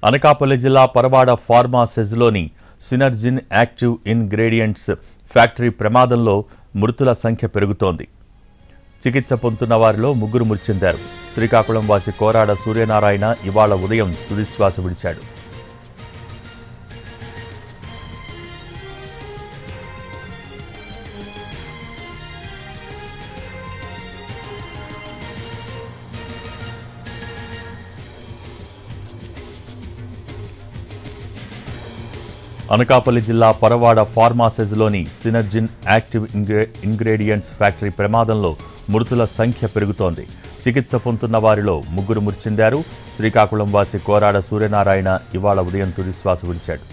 అనకాపల్లి జిల్లా పరవాడ ఫార్మా సెజ్లోని Synergene active ingredients factory ప్రమాదంలో మృతుల సంఖ్య పెరుగుతోంది. చికిత్స పొందుతున్న వారిలో 3 మృతి చెందారు. శ్రీకాకుళం వాసి కోరాడ సూర్యనారాయణ ఇవాళ ఉదయం తుదిశ్వాస విడిచాడు. అనకాపల్లి జిల్లా పరవాడ ఫార్మాసెజ్లోని సినర్జిన్ యాక్టివ్ ఇంగ్రీడియంట్స్ ఫ్యాక్టరీ ప్రమాదంలో మృతుల సంఖ్య పెరుగుతోంది. చికిత్స పొందుతున్న వారిలో 3 మృతి చెందారు. శ్రీకాకుళం వాసి కోరాడ సూర్యనారాయణ ఇవాళ ఉదయం తుదిశ్వాస విడిచాడు.